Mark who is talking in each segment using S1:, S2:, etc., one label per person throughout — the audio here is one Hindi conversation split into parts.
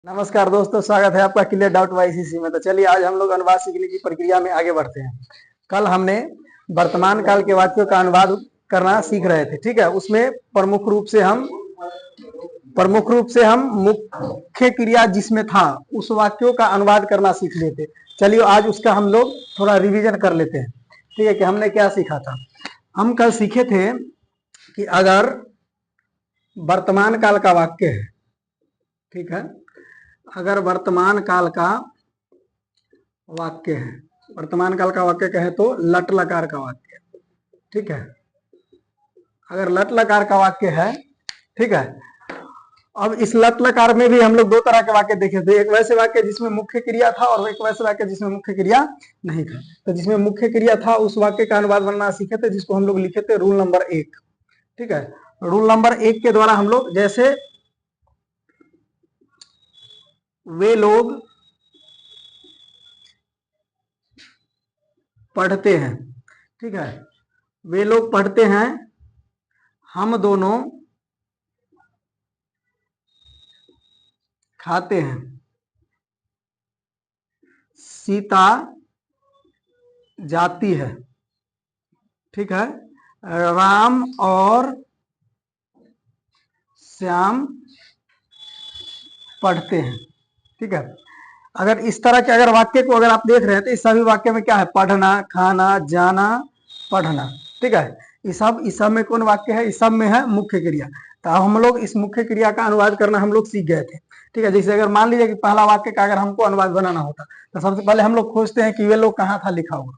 S1: नमस्कार दोस्तों, स्वागत है आपका क्लियर डाउट वाईसीसी में। तो चलिए आज हम लोग अनुवाद सीखने की प्रक्रिया में आगे बढ़ते हैं। कल हमने वर्तमान काल के वाक्यों का अनुवाद करना सीख रहे थे, ठीक है। उसमें प्रमुख रूप से हम मुख्य क्रिया जिसमें था उस वाक्यों का अनुवाद करना सीख लेते। चलिए आज उसका हम लोग थोड़ा रिवीजन कर लेते हैं, ठीक है, कि हमने क्या सीखा था। हम कल सीखे थे कि अगर वर्तमान काल का वाक्य है, ठीक है, अगर वर्तमान काल का वाक्य है, वर्तमान काल का वाक्य कहे तो लट लकार का वाक्य, ठीक है। अगर लट लकार का वाक्य है, ठीक है। अब इस लट लकार में भी हम लोग दो तरह के वाक्य देखे थे। एक वैसे वाक्य जिसमें मुख्य क्रिया था और एक वैसे वाक्य जिसमें मुख्य क्रिया नहीं था। तो जिसमें मुख्य क्रिया था उस वाक्य का अनुवाद बनना सीखे थे, जिसको हम लोग लिखे थे रूल नंबर 1, ठीक है। रूल नंबर 1 के द्वारा हम लोग जैसे वे लोग पढ़ते हैं, ठीक है, वे लोग पढ़ते हैं, हम दोनों खाते हैं, सीता जाती है, ठीक है, राम और श्याम पढ़ते हैं, ठीक है। अगर इस तरह के अगर वाक्य को अगर आप देख रहे हैं तो इस सभी वाक्य में क्या है? पढ़ना, खाना, जाना, पढ़ना, ठीक है। इस सब में कौन वाक्य है? इस सब में है मुख्य क्रिया। तो हम लोग इस मुख्य क्रिया का अनुवाद करना हम लोग सीख गए थे, ठीक है। जैसे अगर मान लीजिए कि पहला वाक्य का अगर हमको अनुवाद बनाना होता तो सबसे पहले हम लोग खोजते हैं कि वे लोग कहाँ था लिखा हुआ,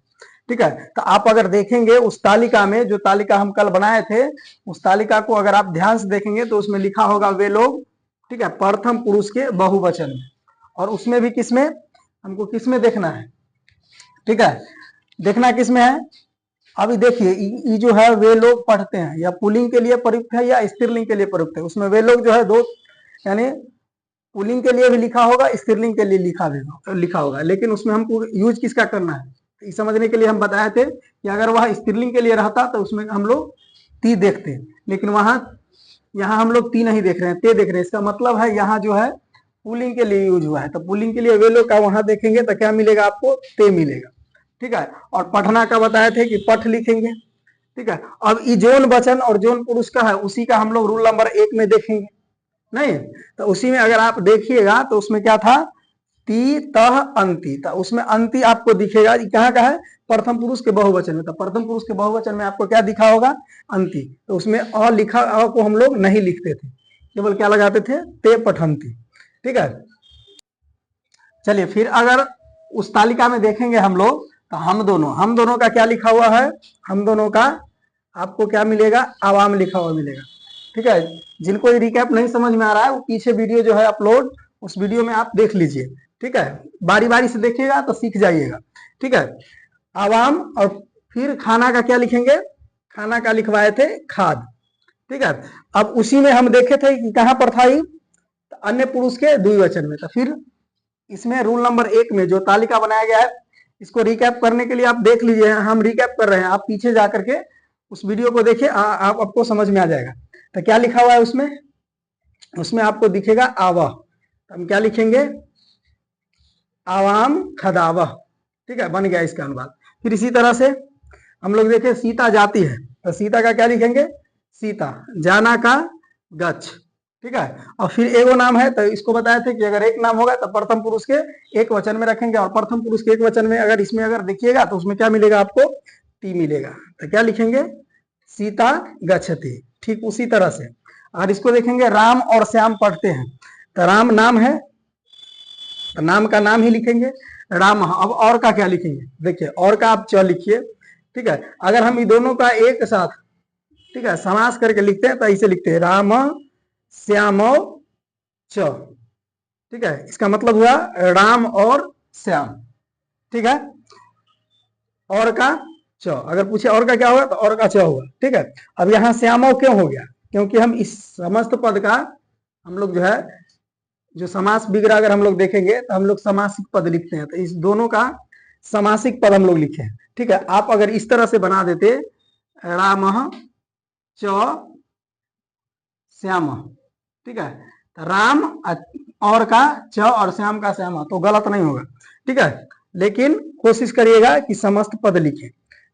S1: ठीक है। तो आप अगर देखेंगे उस तालिका में, जो तालिका हम कल बनाए थे, उस तालिका को अगर आप ध्यान से देखेंगे तो उसमें लिखा होगा वे लोग, ठीक है, प्रथम पुरुष के बहुवचन में। और उसमें भी किसमें, हमको किसमें देखना है, ठीक है, देखना किसमें है। अभी देखिए ये जो है वे लोग पढ़ते हैं, या पुल्लिंग के लिए प्रयुक्त है या स्त्रीलिंग के लिए प्रयुक्त है। उसमें वे लोग जो है दो, यानी पुल्लिंग के लिए भी लिखा होगा, स्त्रीलिंग के लिए लिखा होगा, लेकिन उसमें हमको यूज किसका करना है, तो समझने के लिए हम बताए थे कि अगर वह स्त्रीलिंग के लिए रहता तो उसमें हम लोग ती देखते, लेकिन यहाँ हम लोग ती नहीं देख रहे हैं, ते देख रहे हैं। इसका मतलब है यहाँ जो है पुलिंग के लिए यूज हुआ है। तो पुलिंग के लिए वे लोग का वहां देखेंगे तो क्या मिलेगा आपको? ते मिलेगा, ठीक है। और पढ़ना का बताए थे कि पठ लिखेंगे, ठीक है। अब ये जोन वचन और जोन पुरुष का है, उसी का हम लोग रूल नंबर 1 में देखेंगे, नहीं तो उसी में अगर आप देखिएगा तो उसमें क्या था? ती तह अंति। तो उसमें अंति आपको दिखेगा, कहाँ का है? प्रथम पुरुष के बहुवचन में। तो प्रथम पुरुष के बहुवचन में आपको क्या दिखा होगा? अंति। तो उसमें अ लिखा अ को हम लोग नहीं लिखते थे, केवल क्या लगाते थे? ते पठंती, ठीक है। चलिए फिर अगर उस तालिका में देखेंगे हम लोग तो हम दोनों का क्या लिखा हुआ है? हम दोनों का आपको क्या मिलेगा? आवाम लिखा हुआ मिलेगा, ठीक है। जिनको ये रिकैप नहीं समझ में आ रहा है वो पीछे वीडियो जो है अपलोड, उस वीडियो में आप देख लीजिए, ठीक है। बारी बारी से देखिएगा तो सीख जाइएगा, ठीक है। आवाम, और फिर खाना का क्या लिखेंगे? खाना का लिखवाए थे खाद, ठीक है। अब उसी में हम देखे थे कि कहां पर था ये? अन्य पुरुष के द्विवचन में। तो फिर इसमें रूल नंबर 1 में जो तालिका बनाया गया है, इसको रिकैप करने के लिए आप देख लीजिए, हम रिकैप कर रहे हैं, आप पीछे जाकर के उस वीडियो को देखिए, आपको समझ में आ जाएगा। तो क्या लिखा हुआ है उसमें? उसमें आपको दिखेगा आवह। तो हम क्या लिखेंगे? आवाम खदावह, ठीक है, बन गया इसका अनुवाद। फिर इसी तरह से हम लोग देखें सीता जाती है, तो सीता का क्या लिखेंगे? सीता। जाना का गच्छ, ठीक है। और फिर एगो नाम है, तो इसको बताए थे कि अगर एक नाम होगा तो प्रथम पुरुष के एक वचन में रखेंगे, और प्रथम पुरुष के एक वचन में अगर इसमें अगर देखिएगा तो उसमें क्या मिलेगा आपको? ती मिलेगा। तो क्या लिखेंगे? सीता गच्छति। ठीक उसी तरह से अगर इसको देखेंगे राम और श्याम पढ़ते हैं, तो राम नाम है तो नाम का नाम ही लिखेंगे राम। अब और का क्या लिखेंगे? देखिए और का आप च लिखिए, ठीक है। अगर हम इन दोनों का एक साथ, ठीक है, समास करके लिखते हैं तो ऐसे लिखते हैं राम श्याम च, ठीक है। इसका मतलब हुआ राम और श्याम, ठीक है। और का च, अगर पूछे और का क्या होगा तो और का च होगा, ठीक है। अब यहाँ श्यामो क्यों हो गया? क्योंकि हम इस समस्त पद का हम लोग जो है, जो समास विग्रह अगर हम लोग देखेंगे तो हम लोग समासिक पद लिखते हैं, तो इस दोनों का समासिक पद हम लोग लिखे हैं, ठीक है। आप अगर इस तरह से बना देते राम च श्याम, ठीक है, तो राम और का च और श्याम का श्यामा, तो गलत नहीं होगा, ठीक है। लेकिन कोशिश करिएगा कि समस्त पद लिखे,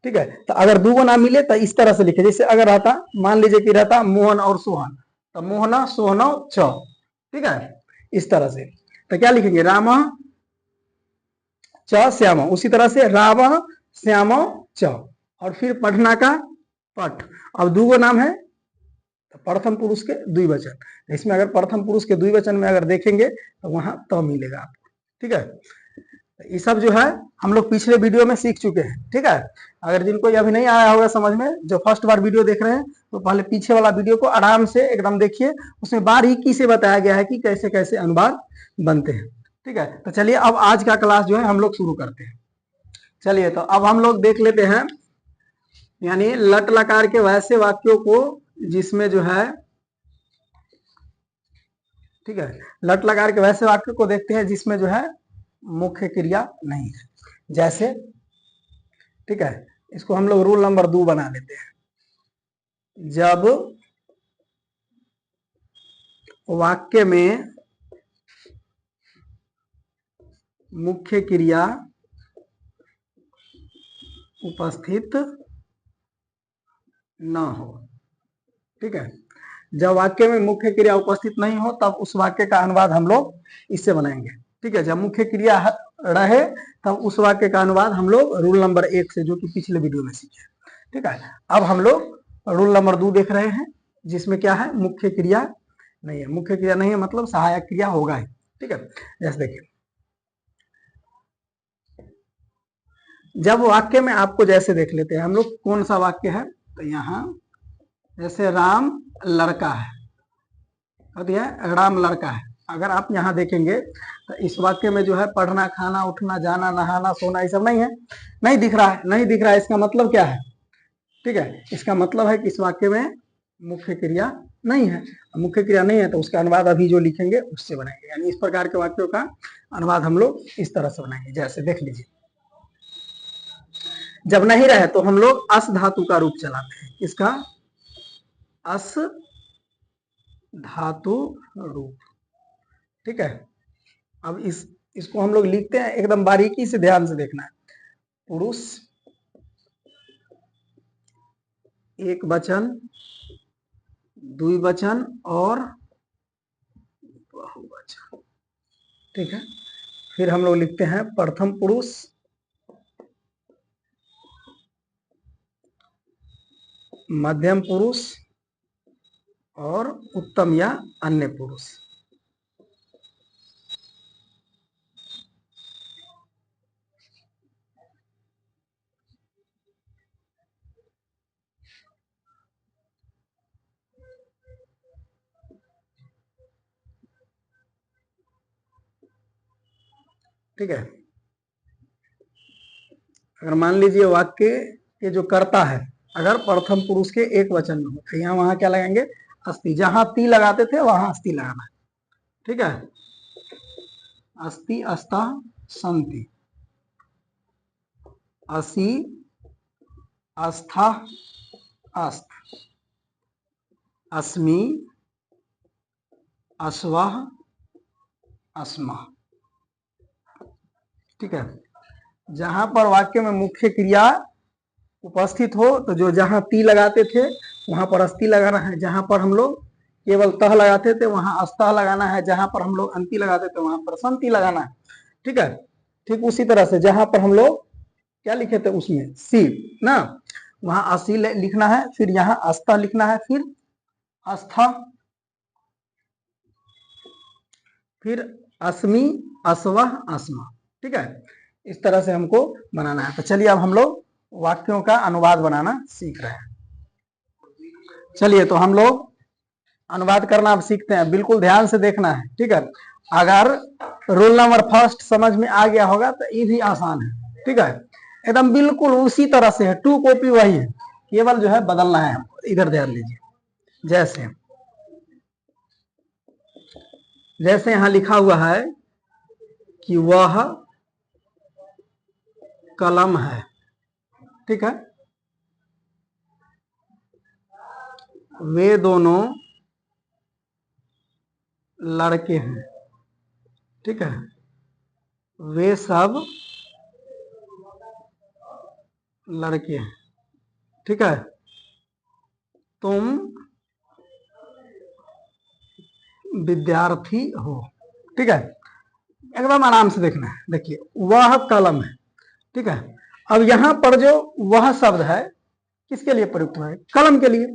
S1: ठीक है। तो अगर दो ना मिले तो इस तरह से लिखे, जैसे अगर रहता, मान लीजिए कि रहता मोहन और सोहन, तो मोहन सोहन च, ठीक है, इस तरह से। तो क्या लिखेंगे, राम च श्याम, उसी तरह से राम श्याम च, और फिर पढ़ना का पठ। अब दो नाम है तो प्रथम पुरुष के द्विवचन, इसमें अगर प्रथम पुरुष के द्विवचन में अगर देखेंगे तो वहां तो मिलेगा आपको, ठीक है। ये सब जो है हम लोग पिछले वीडियो में सीख चुके हैं, ठीक है। अगर जिनको अभी नहीं आया होगा समझ में, जो फर्स्ट बार वीडियो देख रहे हैं, तो पहले पीछे वाला वीडियो को आराम से एकदम देखिए, उसमें बारीकी से बताया गया है कि कैसे कैसे अनुवाद बनते हैं, ठीक है। तो चलिए अब आज का क्लास जो है हम लोग शुरू करते हैं। चलिए तो अब हम लोग देख लेते हैं, यानी लट लकार के वैसे वाक्यों को जिसमें जो है, ठीक है, लट लकार के वैसे वाक्य को देखते हैं जिसमें जो है मुख्य क्रिया नहीं है, जैसे, ठीक है, इसको हम लोग रूल नंबर 2 बना लेते हैं। जब वाक्य में मुख्य क्रिया उपस्थित न हो, ठीक है, जब वाक्य में मुख्य क्रिया उपस्थित नहीं हो तब उस वाक्य का अनुवाद हम लोग इससे बनाएंगे, ठीक है। जब मुख्य क्रिया रहे तब उस वाक्य का अनुवाद हम लोग रूल नंबर 1 से, जो कि पिछले वीडियो में सीखे, ठीक है। अब हम लोग रूल नंबर 2 देख रहे हैं, जिसमें क्या है, मुख्य क्रिया नहीं है। मुख्य क्रिया नहीं है मतलब सहायक क्रिया होगा ही, ठीक है। जैसे देखिए, जब वाक्य में आपको, जैसे देख लेते हैं हम लोग कौन सा वाक्य है, तो यहाँ जैसे राम लड़का है, राम लड़का है। अगर आप यहाँ देखेंगे तो इस वाक्य में जो है पढ़ना, खाना, उठना, जाना, नहाना, सोना, ये सब नहीं है, नहीं दिख रहा है, नहीं दिख रहा है। इसका मतलब क्या है, ठीक है, इसका मतलब है कि इस वाक्य में मुख्य क्रिया नहीं है। मुख्य क्रिया नहीं है तो उसका अनुवाद अभी जो लिखेंगे उससे बनाएंगे, यानी इस प्रकार के वाक्यों का अनुवाद हम लोग इस तरह से बनाएंगे। जैसे देख लीजिए, जब नहीं रहे तो हम लोग अस धातु का रूप चलाते हैं, इसका अस धातु रूप, ठीक है। अब इसको हम लोग लिखते हैं, एकदम बारीकी से ध्यान से देखना है। पुरुष एक वचन, द्विवचन और बहुवचन, ठीक है। फिर हम लोग लिखते हैं प्रथम पुरुष, मध्यम पुरुष और उत्तम या अन्य पुरुष, ठीक है। अगर मान लीजिए वाक्य के जो कर्ता है अगर प्रथम पुरुष के एक वचन में हो तो यहाँ वहां क्या लगाएंगे, अस्थि। जहां ती लगाते थे वहां अस्थि लगाना है, ठीक है। अस्थि, अस्ता, संति, असि, आस्था, अस्त, अस्मि, अस्वः, अस्मा, ठीक है। जहां पर वाक्य में मुख्य क्रिया उपस्थित हो तो जो जहां ती लगाते थे वहां पर अस्थि लगाना है, जहां पर हम लोग केवल तह लगाते थे वहां अस्तः लगाना है, जहां पर हम लोग अंति लगाते थे वहां पर संति लगाना है, ठीक है। ठीक उसी तरह से जहां पर हम लोग क्या लिखे थे उसमें सी ना, वहां असी लिखना है, फिर यहाँ अस्तः लिखना है, फिर अस्था, फिर अस्मि, अस्वः, अस्मा, ठीक है। इस तरह से हमको बनाना है। तो चलिए अब हम लोग वाक्यों का अनुवाद बनाना सीख रहे हैं। चलिए तो हम लोग अनुवाद करना अब सीखते हैं, बिल्कुल ध्यान से देखना है, ठीक है। अगर रोल नंबर फर्स्ट समझ में आ गया होगा तो ये भी आसान है, ठीक है, एकदम बिल्कुल उसी तरह से है, 2 कॉपी वही है, केवल जो है बदलना है हमको। इधर ध्यान दीजिए, जैसे जैसे यहां लिखा हुआ है कि वह कलम है, ठीक है, वे दोनों लड़के हैं, ठीक है, वे सब लड़के, ठीक है, तुम विद्यार्थी हो। ठीक है, एकदम आराम से देखना है। देखिए वह कलम है, ठीक है। अब यहां पर जो वह शब्द है किसके लिए प्रयुक्त हुआ है? कलम के लिए।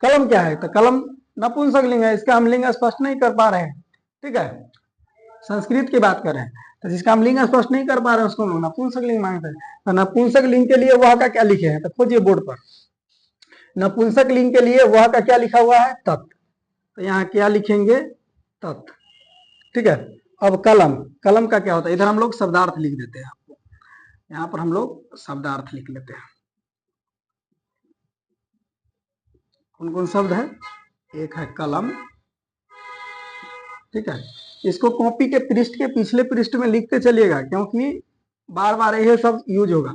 S1: कलम क्या है? तो कलम नपुंसकलिंग है, इसका हम लिंग स्पष्ट नहीं कर पा रहे हैं, ठीक है, संस्कृत की बात कर रहे हैं, तो जिसका हम लिंग स्पष्ट नहीं कर पा रहे हैं उसको हम नपुंसक लिंग मांगते हैं। तो नपुंसक लिंग के लिए वह का क्या लिखे हैं? तो खोजिए बोर्ड पर। नपुंसक लिंग के लिए वह का क्या लिखा हुआ है? तत्। तो यहाँ क्या लिखेंगे? तत्, ठीक है। अब कलम, कलम का क्या होता है? इधर हम लोग शब्दार्थ लिख देते हैं, आपको यहाँ पर हम लोग शब्दार्थ लिख लेते हैं। कौन कौन शब्द है? एक है कलम, ठीक है। इसको कॉपी के पृष्ठ के पिछले पृष्ठ में लिखते चलिएगा, क्योंकि बार बार यह सब यूज होगा,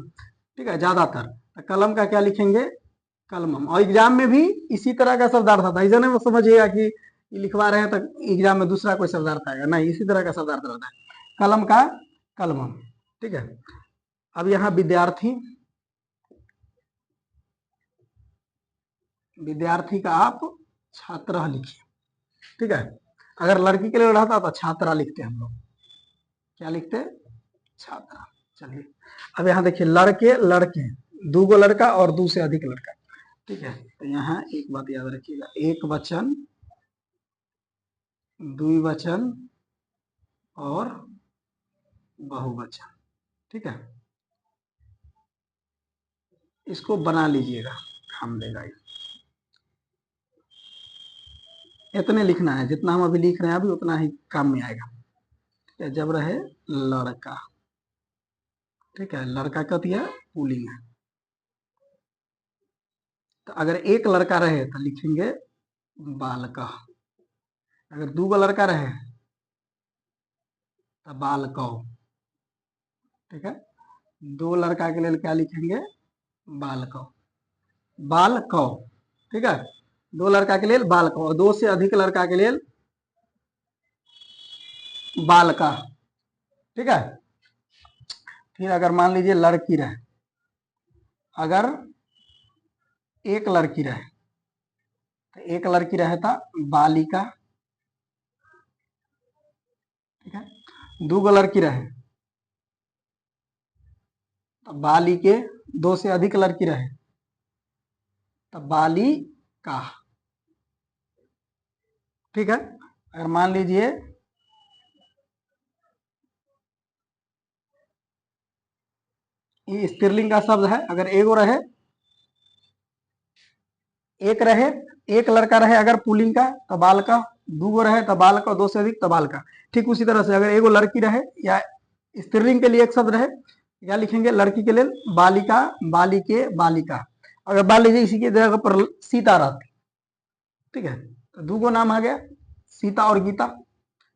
S1: ठीक है, ज्यादातर। तो कलम का क्या लिखेंगे? कलमम। और एग्जाम में भी इसी तरह का शब्दार्थ आता है, इसे वो समझिएगा कि लिखवा रहे हैं तो एग्जाम में दूसरा कोई शब्दार्थ आएगा, नहीं, इसी तरह का शब्दार्थ रहता है कलम का, कलमम, ठीक है। अब यहाँ विद्यार्थी, विद्यार्थी का आप छात्रा लिखिए, ठीक है। अगर लड़की के लिए रहता तो छात्रा लिखते हम लोग, क्या लिखते? छात्रा। चलिए अब यहाँ देखिए लड़के, लड़के, दो गो लड़का और दो से अधिक लड़का, ठीक है। तो यहाँ एक बात याद रखिएगा, एक वचन, द्विवचन और बहुवचन, ठीक है। इसको बना लीजिएगा, काम देगा। इतने लिखना है जितना हम अभी लिख रहे हैं, अभी उतना ही काम में आएगा, ठीक है। जब रहे लड़का, ठीक है, लड़का का दिया पुल्लिंग है। तो अगर एक लड़का रहे तो लिखेंगे बालका, अगर दो लड़का रहे तो बालकौ, ठीक है। दो लड़का के लिए क्या लिखेंगे? बालकौ, बालकौ, ठीक है। दो लड़का के लिए बालकौ, दो से अधिक लड़का के लिए बालका, ठीक है। फिर अगर मान लीजिए लड़की रहे, अगर एक लड़की रहे तो एक लड़की रहे था बालिका, ठीक है। दो लड़की रहे तो बालिके, दो से अधिक लड़की रहे तो बालिका, ठीक है। अगर मान लीजिए ये स्त्रीलिंग का शब्द है, अगर एगो रहे, एक रहे, एक लड़का रहे अगर पुल्लिंग का तो बालका, दो रहे तो बालका, दो से अधिक तो बालका। ठीक उसी तरह से अगर एगो लड़की रहे या स्त्रीलिंग के लिए एक शब्द रहे, क्या लिखेंगे? लड़की के लिए बालिका, बालिके, बालिका। अगर मान लीजिए इसी की जगह पर सीता रहती, ठीक है, तो दो नाम आ गया, सीता और गीता,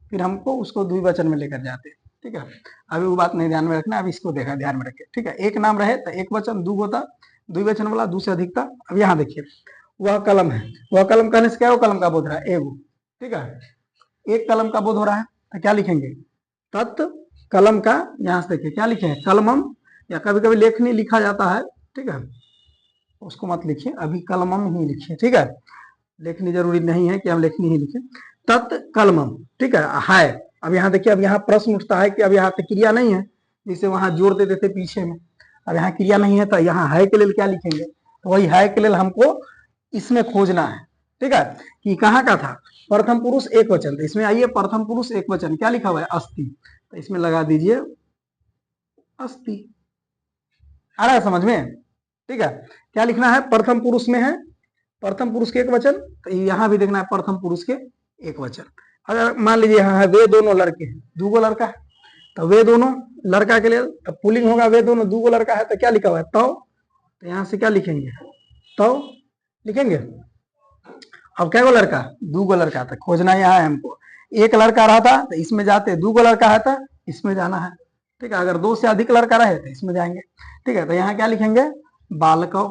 S1: फिर हमको उसको द्विवचन में लेकर जाते, ठीक है। अभी वो बात नहीं ध्यान में रखना, अभी इसको देखा ध्यान में रखे, ठीक है। एक नाम रहे तो एक वचन, दो होता, द्विवचन वाला दो से अधिक था। अब यहाँ देखिए वह कलम है, वह कलम कहने से क्या, वो कलम का बोध रहा है एगो, ठीक है, एक कलम का बोध हो रहा है, तो क्या लिखेंगे? तत् कलम का, यहाँ से देखिए क्या लिखे हैं? कलमम, या कभी कभी लेखनी लिखा जाता है, ठीक है, उसको मत लिखिए, अभी कलमम ही लिखिए, ठीक है। लेखनी जरूरी नहीं है कि हम लेखनी ही लिखें। तत् कलमम, ठीक है। अब यहाँ देखिए, अब यहाँ प्रश्न उठता है कि अब यहाँ पे क्रिया नहीं है, जिसे वहां जोड़ देते थे पीछे में, अब यहाँ क्रिया नहीं है तो यहाँ है के लिए क्या लिखेंगे? तो वही है के लिए हमको इसमें खोजना है, ठीक है, कि कहाँ का था? प्रथम पुरुष एक वचन, तो इसमें आइए प्रथम पुरुष एक वचन, क्या लिखा हुआ है? अस्ति, तो इसमें लगा दीजिए अस्ति। आ रहा है समझ में? ठीक है, क्या लिखना है? प्रथम पुरुष में है प्रथम पुरुष के एक वचन, तो यहाँ भी देखना है प्रथम पुरुष के एक वचन। अगर मान लीजिए यहाँ है वे दोनों लड़के हैं, दो लड़का है, तो वे दोनों लड़का के लिए तो पुलिंग होगा, वे दोनों, दो लड़का है तो क्या लिखा हुआ है? तो यहाँ से क्या लिखेंगे? तो लिखेंगे। अब क्या गो लड़का? दो लड़का था, खोजना यहाँ है हमको। एक लड़का रहता तो इसमें जाते, दो लड़का है तो इसमें जाना है, ठीक है। अगर दो से अधिक लड़का रहे तो इसमें जाएंगे, ठीक है। तो यहाँ क्या लिखेंगे? बालकौ,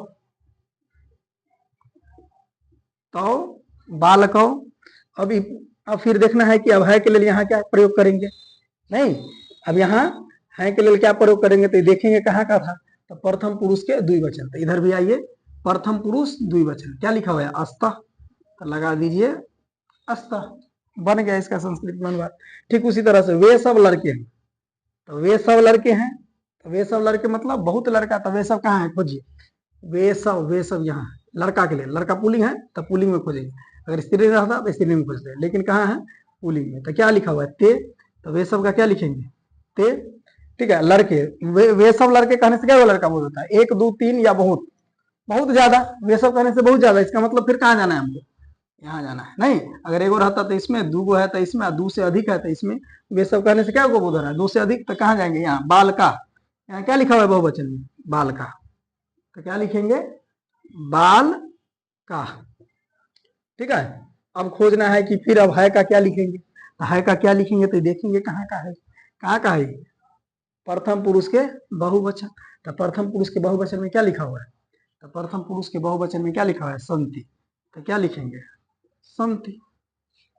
S1: तो बालकौ। अब फिर देखना है कि अब है के लिए यहाँ क्या प्रयोग करेंगे? नहीं, अब यहाँ है के लिए क्या प्रयोग करेंगे तो देखेंगे कहाँ का था, तो प्रथम पुरुष के द्विवचन। तो इधर भी आइए, प्रथम पुरुष द्विवचन क्या लिखा हुआ है, अस्तः, तो लगा दीजिए अस्तः, बन गया इसका संस्कृत में अनुवाद। ठीक उसी तरह से वे सब लड़के हैं, तो वे सब लड़के हैं, तो वे सब लड़के मतलब बहुत लड़का, तो वे सब कहाँ है, खोजिए, वे सब यहाँ लड़का के लिए, लड़का पुलिंग है तो पुलिंग में खोजेंगे, अगर स्त्री रहता तो स्त्री में खोजते हैं, लेकिन कहाँ है, पुलिंग में। तो क्या लिखा हुआ है, ते, तो वे सब का क्या लिखेंगे, ते। ठीक है, लड़के, वे सब लड़के कहने से क्या लड़का बोल होता है, एक दो तीन या बहुत, बहुत ज्यादा, वे सब कहने से बहुत ज्यादा, इसका मतलब फिर कहाँ जाना है हमको, यहाँ जाना है। नहीं, अगर एगो रहता तो इसमें, दूगो है तो इसमें, दो से अधिक है तो इसमें, वे सब कहने से क्या को बोल रहा है, दो से अधिक, तो कहाँ जाएंगे, यहाँ बाल का, यहाँ क्या लिखा हुआ है बहुवचन में, बाल का, तो क्या लिखेंगे, बाल का। ठीक है, अब खोजना है कि फिर अब है का क्या लिखेंगे, तो है का क्या लिखेंगे तो देखेंगे कहाँ का है, कहाँ का है, प्रथम पुरुष के बहुवचन। तो प्रथम पुरुष के बहुवचन में क्या लिखा हुआ है, तो प्रथम पुरुष के बहुवचन में क्या लिखा हुआ है, संति, तो क्या लिखेंगे, संति।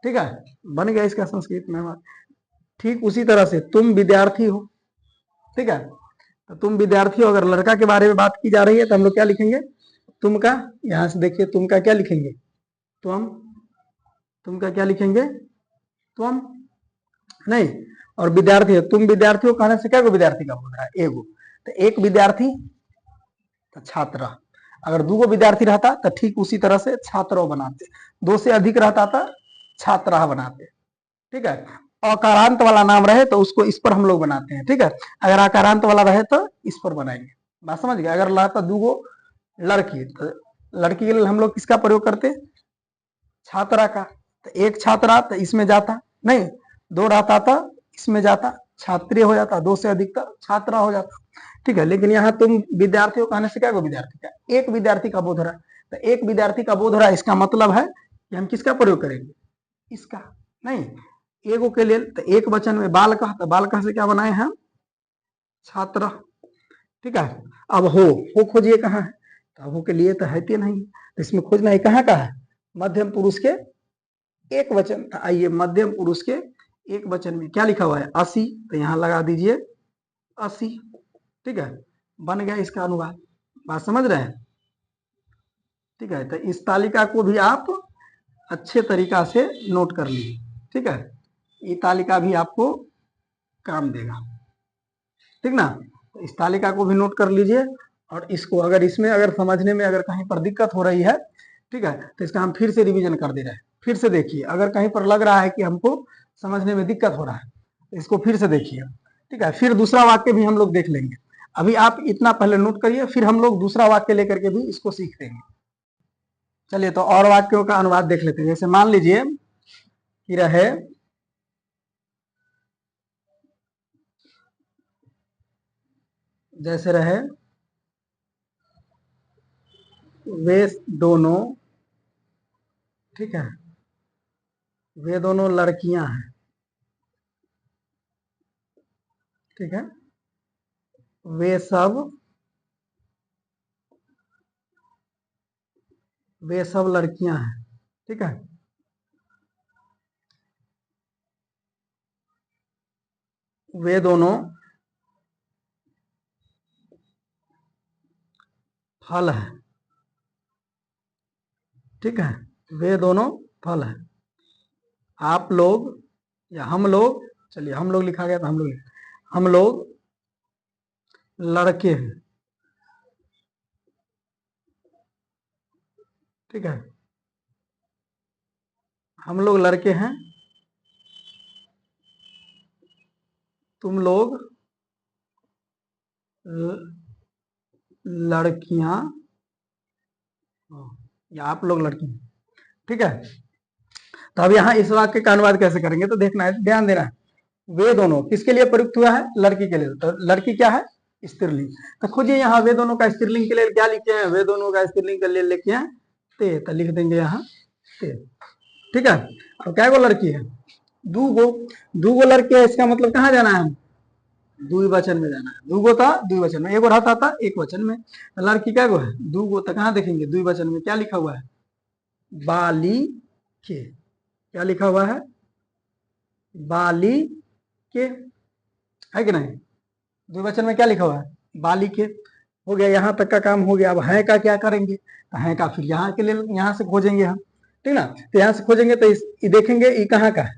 S1: ठीक है, बन गया इसका संस्कृत में। ठीक उसी तरह से तुम विद्यार्थी हो, ठीक है, तो तुम विद्यार्थी हो, अगर लड़का के बारे में बात की जा रही है तो हम लोग क्या लिखेंगे, तुम का, यहां से देखिए तुम का क्या लिखेंगे, तुम का क्या लिखेंगे, तुम, नहीं, और विद्यार्थी है, तुम विद्यार्थी हो कहने से क्या को विद्यार्थी का बोल रहा है, एगो, तो एक विद्यार्थी तो छात्र, अगर दो विद्यार्थी रहता तो ठीक उसी तरह से छात्रों बनाते, दो से अधिक रहता था छात्रा बनाते। ठीक है, अकारांत वाला नाम रहे तो उसको इस पर हम लोग बनाते हैं। ठीक है, अगर अकारांत वाला रहे तो इस पर बनाएंगे, बात समझ गए। अगर रहता दूगो लड़की, तो लड़की के लिए हम लोग किसका प्रयोग करते, छात्रा का, तो एक छात्रा तो इसमें जाता, नहीं, दो रहता था इसमें जाता, छात्रीय हो जाता, दो से अधिक था छात्रा हो जाता। ठीक है, लेकिन यहाँ तुम विद्यार्थी हो कहने से क्या को विद्यार्थी का, एक विद्यार्थी का बोध रहा, तो एक विद्यार्थी का बोध रहा, इसका मतलब है कि हम किसका प्रयोग करेंगे, इसका, नहीं, एगो के लिए, तो एक वचन में बाल का, तो बाल का से क्या बनाए हैं, छात्र। ठीक है, अब हो खोजिए कहाँ है, तो हो के लिए तो है नहीं, तो इसमें खोजना है कहाँ का है, मध्यम पुरुष के एक वचन। आइए, मध्यम पुरुष के एक वचन में क्या लिखा हुआ है, 80, तो यहां लगा दीजिए 80। ठीक है, बन गया इसका अनुवाद, बात समझ रहे हैं। ठीक है, तो इस तालिका को भी आप अच्छे तरीका से नोट कर लीजिए। ठीक है, ये तालिका भी आपको काम देगा, ठीक ना, तो इस तालिका को भी नोट कर लीजिए। और इसको अगर इसमें अगर समझने में अगर कहीं पर दिक्कत हो रही है, ठीक है, तो इसका हम फिर से रिवीजन कर दे रहे हैं, फिर से देखिए, अगर कहीं पर लग रहा है कि हमको समझने में दिक्कत हो रहा है तो इसको फिर से देखिए। ठीक है, फिर दूसरा वाक्य भी हम लोग देख लेंगे, अभी आप इतना पहले नोट करिए, फिर हम लोग दूसरा वाक्य लेकर के भी इसको सीख लेंगे। चलिए, तो और वाक्यों का अनुवाद देख लेते हैं। जैसे मान लीजिए कि रहे, जैसे रहे, वे दोनों, ठीक है, वे दोनों लड़कियां हैं, ठीक है, वे सब लड़कियां हैं, ठीक है, वे दोनों फल हैं, ठीक है, वे दोनों फल हैं, आप लोग या हम लोग, चलिए हम लोग लिखा गया तो हम लोग लड़के हैं, ठीक है, हम लोग लड़के हैं, तुम लोग लड़कियां, या आप लोग लड़की हैं। ठीक है, तो अब यहाँ इस वाक्य का अनुवाद कैसे करेंगे, तो देखना है, ध्यान देना है। वे दोनों किसके लिए प्रयुक्त हुआ है, लड़की के लिए, तो लड़की क्या है, स्त्रीलिंग। तो खोजिए यहाँ वे दोनों का स्त्रीलिंग के लिए क्या लिखे हैं, वे दोनों का स्त्रीलिंग के लिए लिखे हैं ते, तो लिख देंगे यहाँ ते। ठीक है, अब क्या गो लड़की है, दू गो लड़के है, इसका मतलब कहाँ जाना है, द्विवचन में जाना है। दूगो था द्विवचन में, एगो रहता था एक वचन में, लड़की क्या गो है, दूगो, तो कहाँ देखेंगे, द्विवचन में क्या लिखा हुआ है, बाली के, क्या लिखा हुआ है, बाली के। है कि नहीं। द्विवचन में क्या लिखा हुआ है, बालिके। हो गया, यहाँ तक का काम हो गया। अब है का क्या करेंगे, तो है का फिर यहाँ के लिए यहाँ से खोजेंगे हम, ठीक ना। तो यहाँ से खोजेंगे तो ये देखेंगे ये कहाँ का है,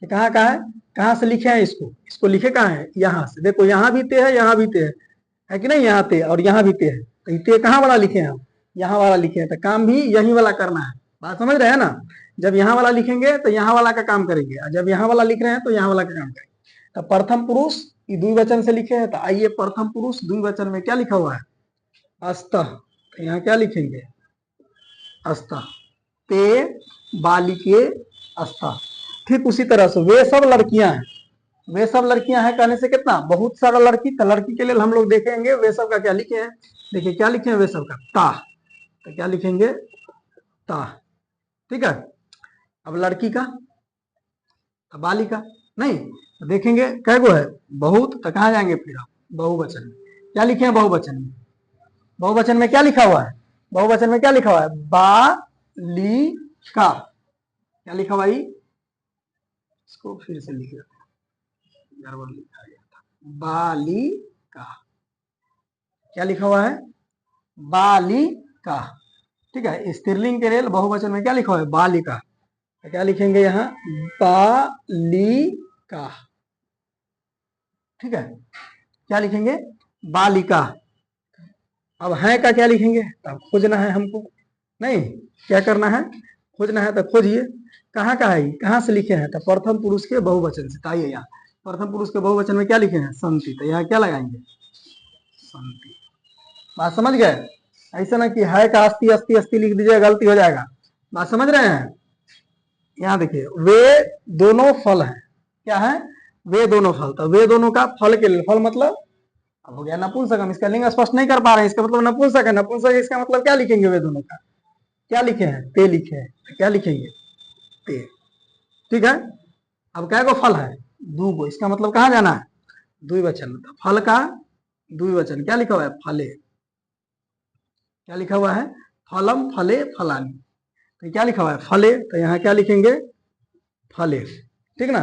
S1: ये कहाँ का है, कहाँ से लिखे हैं इसको, इसको लिखे कहाँ है, यहाँ से। देखो यहाँ भी ते है, यहाँ भी ते है कि नहीं, यहाँ ते और यहाँ भी ते है। तो ये ते कहाँ वाला लिखे हैं हम, यहाँ वाला लिखे हैं। तो काम भी यही वाला करना है, बात समझ रहे हैं ना। जब यहाँ वाला लिखेंगे तो यहाँ वाला का काम करेंगे, और जब यहाँ वाला लिख रहे हैं तो यहाँ वाला का काम करेंगे। तो प्रथम पुरुष ये द्विवचन से लिखे हैं, तो आइए प्रथम पुरुष द्विवचन में क्या लिखा हुआ है, अस्तः। तो यहाँ क्या लिखेंगे, अस्तः, ते बालिके अस्तः। ठीक उसी तरह से वे सब लड़कियां हैं, वे सब लड़कियां हैं कहने से कितना, बहुत सारा लड़की। तो लड़की के लिए हम लोग देखेंगे वे सब का क्या लिखे हैं। देखिए क्या लिखे हैं वे सब का, ता। तो क्या लिखेंगे, ता, ठीक है। अब लड़की का, तो बालिका नहीं। तो देखेंगे कै गो है, बहुत। तो कहाँ जाएंगे फिर आप, बहुवचन में क्या लिखे हैं, बहुवचन में। बहुवचन में क्या लिखा हुआ है, बहुवचन में क्या लिखा हुआ है, बालिका। क्या लिखा हुआ है, इसको फिर से लिख रहा गड़बड़ लिखा गया था, बालिका। क्या लिखा हुआ है, बालिका, ठीक है। स्त्रीलिंग के लिए बहुवचन में क्या लिखा हुआ है, बालिका। तो क्या लिखेंगे यहाँ, बालिका, ठीक है। क्या लिखेंगे, बालिका। अब है का क्या लिखेंगे, तो अब खोजना है हमको, नहीं क्या करना है, खोजना है। तो खोजिए कहाँ का है, कहाँ से लिखे हैं, तो प्रथम पुरुष के बहुवचन से। आइए यहाँ प्रथम पुरुष के बहुवचन में क्या लिखे हैं, संति। तो यहाँ क्या लगाएंगे, संति। बात समझ गए। ऐसा ना कि है का अस्थि अस्थि अस्थि लिख दीजिए, गलती हो जाएगा। बात समझ रहे हैं। यहाँ देखिए वे दोनों फल हैं, क्या है, वे दोनों फल। तो वे दोनों का फल के लिए, फल मतलब अब हो गया नपुंसक। हम इसका लिंग स्पष्ट नहीं कर पा रहे हैं, इसका मतलब नपुंसक है। नपुंसक इसका मतलब क्या लिखेंगे, वे दोनों का क्या लिखे हैं, ते लिखे हैं। तो क्या लिखेंगे, ते, ठीक है। अब क्या को फल है, दो को। इसका मतलब कहाँ जाना है, द्विवचन। फल का द्विवचन क्या लिखा हुआ है, फले। क्या लिखा हुआ है, फलम फले फलानी। तो क्या लिखा हुआ है, फले। तो यहाँ क्या लिखेंगे, फले, ठीक ना।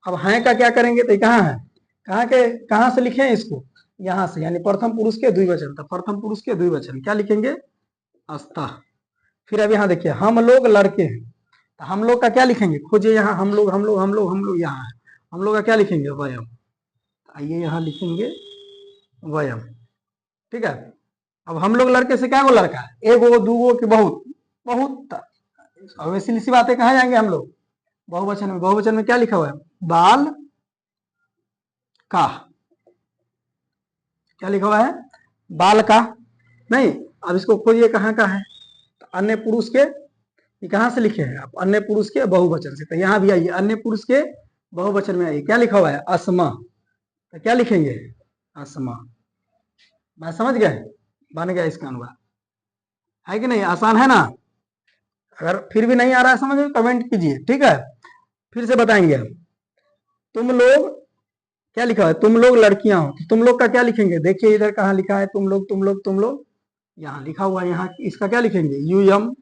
S1: अब हैं का क्या करेंगे, तो कहाँ है, कहाँ के, कहाँ से लिखे हैं इसको, यहाँ से, यानी प्रथम पुरुष के द्विवचन। तो प्रथम पुरुष के द्विवचन क्या लिखेंगे, अस्तः। फिर अब यहाँ देखिए हम लोग लड़के हैं। तो हम लोग का क्या लिखेंगे, खोजिए यहाँ, हम लोग हम लोग हम लोग हम लोग यहाँ है, हम लोग का क्या लिखेंगे, वयम। आइए यहाँ लिखेंगे वयम, ठीक है। अब हम लोग लड़के से क्या गो लड़का है, एगो दूगो कि बहुत, बहुत। अब ऐसी सी बातें कहाँ जाएंगे हम लोग, बहुवचन में। बहुवचन में क्या लिखा हुआ है, बाल का। क्या लिखा हुआ है, बाल का, नहीं। अब इसको खोजिए कहाँ का है, तो अन्य पुरुष के, ये कहाँ से लिखे हैं आप, अन्य पुरुष के बहुवचन से। तो यहाँ भी आइए अन्य पुरुष के बहुवचन में आइए, क्या लिखा हुआ है, अस्मा। तो क्या लिखेंगे, अस्मा। बात समझ गए, बन गया इसका अनुवाद, है कि नहीं, आसान है ना। अगर फिर भी नहीं आ रहा है समझ में, कमेंट कीजिए, ठीक है। फिर से बताएंगे हम। तुम लोग, क्या लिखा है, तुम लोग लड़कियां हो। तो तुम लोग का क्या लिखेंगे, देखिए इधर कहाँ लिखा है, तुम लोग तुम लोग तुम लोग, यहाँ लिखा हुआ है। यहाँ इसका क्या लिखेंगे, यूयम।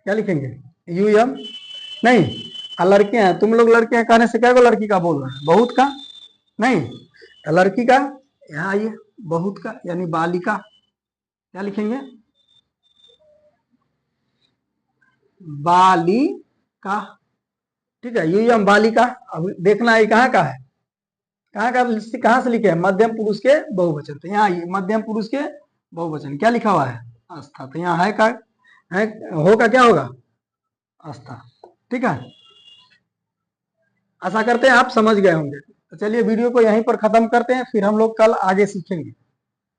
S1: क्या लिखेंगे, यूयम, नहीं। लड़के हैं, तुम लोग लड़के हैं कहने से क्या को लड़की का बोल रहे हैं, बहुत का, नहीं। लड़की का, यहाँ आइए, बहुत का यानी बालिका। क्या लिखेंगे, बालिका, ठीक है। यूयम बालिका। अब देखना है कहाँ का है, कहाँ का, कहाँ से लिखे हैं, मध्यम पुरुष के बहुवचन। तो यहाँ आइए मध्यम पुरुष के बहुवचन क्या लिखा हुआ है, आस्था। तो यहाँ है का, है होगा, क्या होगा, आस्था, ठीक है। आशा करते हैं आप समझ गए होंगे। तो चलिए वीडियो को यहीं पर खत्म करते हैं, फिर हम लोग कल आगे सीखेंगे।